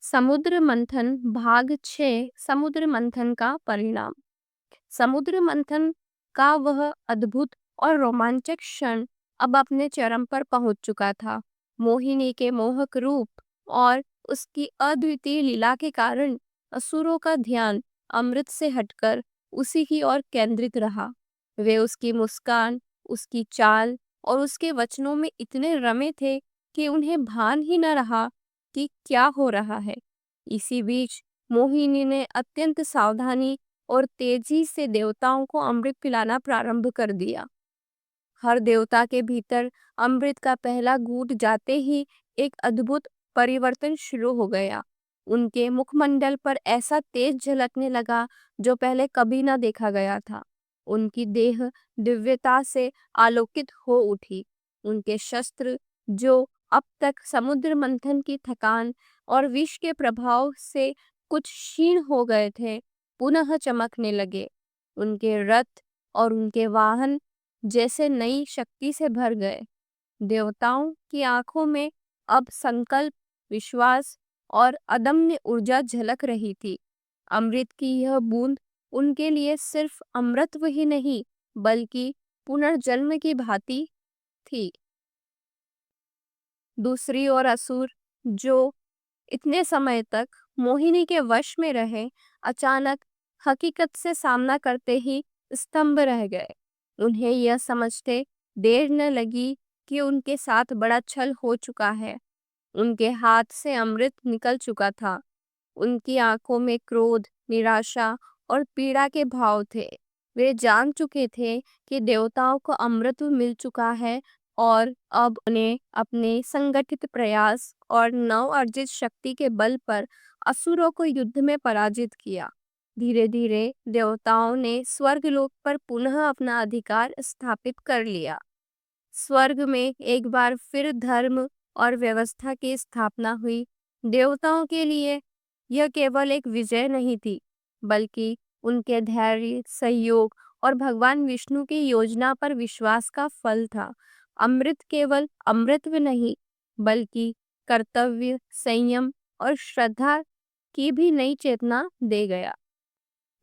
समुद्र मंथन भाग 6। समुद्र मंथन का परिणाम। समुद्र मंथन का वह अद्भुत और रोमांचक क्षण अब अपने चरम पर पहुंच चुका था। मोहिनी के मोहक रूप और उसकी अद्वितीय लीला के कारण असुरों का ध्यान अमृत से हटकर उसी की ओर केंद्रित रहा। वे उसकी मुस्कान, उसकी चाल और उसके वचनों में इतने रमे थे कि उन्हें भान ही न रहा कि क्या हो रहा है। इसी बीच मोहिनी ने अत्यंत सावधानी और तेजी से देवताओं को अमृत पिलाना प्रारंभ कर दिया। हर देवता के भीतर अमृत का पहला घूंट जाते ही एक अद्भुत परिवर्तन शुरू हो गया। उनके मुखमंडल पर ऐसा तेज झलकने लगा जो पहले कभी ना देखा गया था। उनकी देह दिव्यता से आलोकित हो उठी। उनके शस्त्र, जो अब तक समुद्र मंथन की थकान और विष के प्रभाव से कुछ क्षीण हो गए थे, पुनः चमकने लगे। उनके रथ और उनके वाहन जैसे नई शक्ति से भर गए। देवताओं की आंखों में अब संकल्प, विश्वास और अदम्य ऊर्जा झलक रही थी। अमृत की यह बूंद उनके लिए सिर्फ अमृतत्व ही नहीं, बल्कि पुनर्जन्म की भांति थी। दूसरी ओर असुर, जो इतने समय तक मोहिनी के वश में रहे, अचानक हकीकत से सामना करते ही स्तंभ रह गए। उन्हें यह समझते देर न लगी कि उनके साथ बड़ा छल हो चुका है। उनके हाथ से अमृत निकल चुका था। उनकी आंखों में क्रोध, निराशा और पीड़ा के भाव थे। वे जान चुके थे कि देवताओं को अमृत मिल चुका है और अब उन्हें अपने संगठित प्रयास और नव अर्जित शक्ति के बल पर असुरों को युद्ध में पराजित किया। धीरे धीरे देवताओं ने स्वर्गलोक पर पुनः अपना अधिकार स्थापित कर लिया। स्वर्ग में एक बार फिर धर्म और व्यवस्था की स्थापना हुई। देवताओं के लिए यह केवल एक विजय नहीं थी, बल्कि उनके धैर्य, सहयोग और भगवान विष्णु की योजना पर विश्वास का फल था। अमृत केवल अमृतत्व नहीं, बल्कि कर्तव्य, संयम और श्रद्धा की भी नई चेतना दे गया।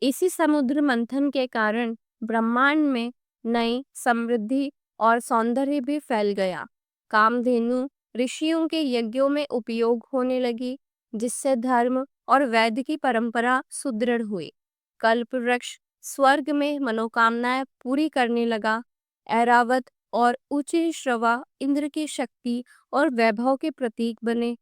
इसी समुद्र मंथन के कारण ब्रह्मांड में नई समृद्धि और सौंदर्य भी फैल गया। कामधेनु ऋषियों के यज्ञों में उपयोग होने लगी, जिससे धर्म और वैद्य की परंपरा सुदृढ़ हुई। कल्प वृक्ष स्वर्ग में मनोकामनाएं पूरी करने लगा। ऐरावत और ऊंची श्रवा इंद्र की शक्ति और वैभव के प्रतीक बने।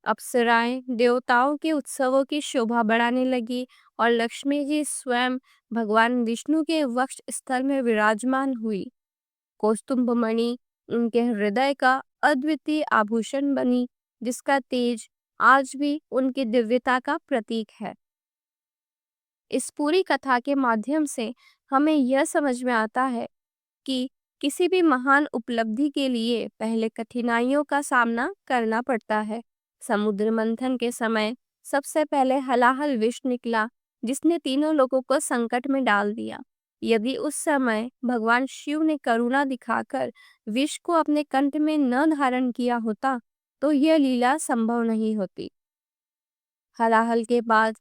अप्सराएं देवताओं के उत्सवों की शोभा बढ़ाने लगी और लक्ष्मी जी स्वयं भगवान विष्णु के वक्ष स्थल में विराजमान हुई। कौस्तुभ मणि उनके हृदय का अद्वितीय आभूषण बनी, जिसका तेज आज भी उनकी दिव्यता का प्रतीक है। इस पूरी कथा के माध्यम से हमें यह समझ में आता है कि किसी भी महान उपलब्धि के लिए पहले कठिनाइयों का सामना करना पड़ता है। समुद्र मंथन के समय सबसे पहले हलाहल विष निकला, जिसने तीनों लोगों को संकट में डाल दिया। यदि उस समय भगवान शिव ने करुणा दिखाकर विष को अपने कंठ में न धारण किया होता, तो यह लीला संभव नहीं होती। हलाहल के बाद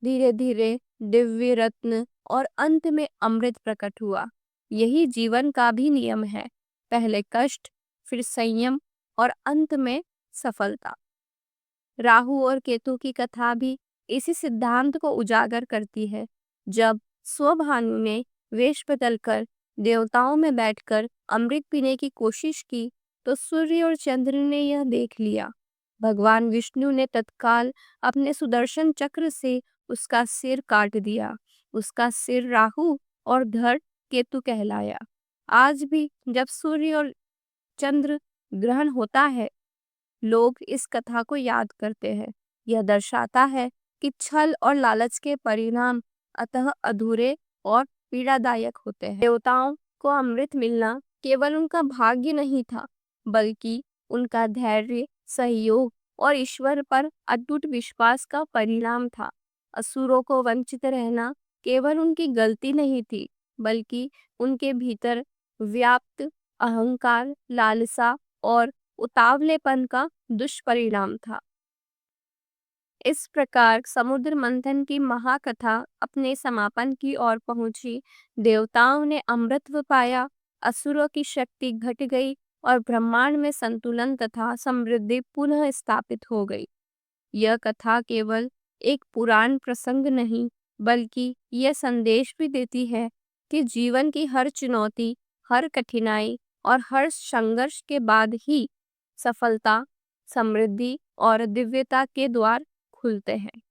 धीरे धीरे दिव्य रत्न और अंत में अमृत प्रकट हुआ। यही जीवन का भी नियम है, पहले कष्ट, फिर संयम और अंत में सफलता। राहु और केतु की कथा भी इसी सिद्धांत को उजागर करती है। जब स्वभानु ने वेश बदलकर देवताओं में बैठकर अमृत पीने की कोशिश की, तो सूर्य और चंद्र ने यह देख लिया। भगवान विष्णु ने तत्काल अपने सुदर्शन चक्र से उसका सिर काट दिया। उसका सिर राहु और धड़ केतु कहलाया। आज भी जब सूर्य और चंद्र ग्रहण होता है, लोग इस कथा को याद करते हैं। यह दर्शाता है कि छल और लालच के परिणाम अतः अधूरे और पीड़ादायक होते हैं। देवताओं को अमृत मिलना केवल उनका भाग्य नहीं था, बल्कि उनका धैर्य, सहयोग और ईश्वर पर अटूट विश्वास का परिणाम था। असुरों को वंचित रहना केवल उनकी गलती नहीं थी, बल्कि उनके भीतर व्याप्त अहंकार, लालसा और उतावलेपन का दुष्परिणाम था। इस प्रकार समुद्र मंथन की महाकथा अपने समापन की ओर पहुंची। देवताओं ने अमृतत्व पाया, असुरों की शक्ति घट गई और ब्रह्मांड में संतुलन तथा समृद्धि पुनः स्थापित हो गई। यह कथा केवल एक पुराण प्रसंग नहीं, बल्कि यह संदेश भी देती है कि जीवन की हर चुनौती, हर कठिनाई और हर संघर्ष के बाद ही सफलता, समृद्धि और दिव्यता के द्वार खुलते हैं।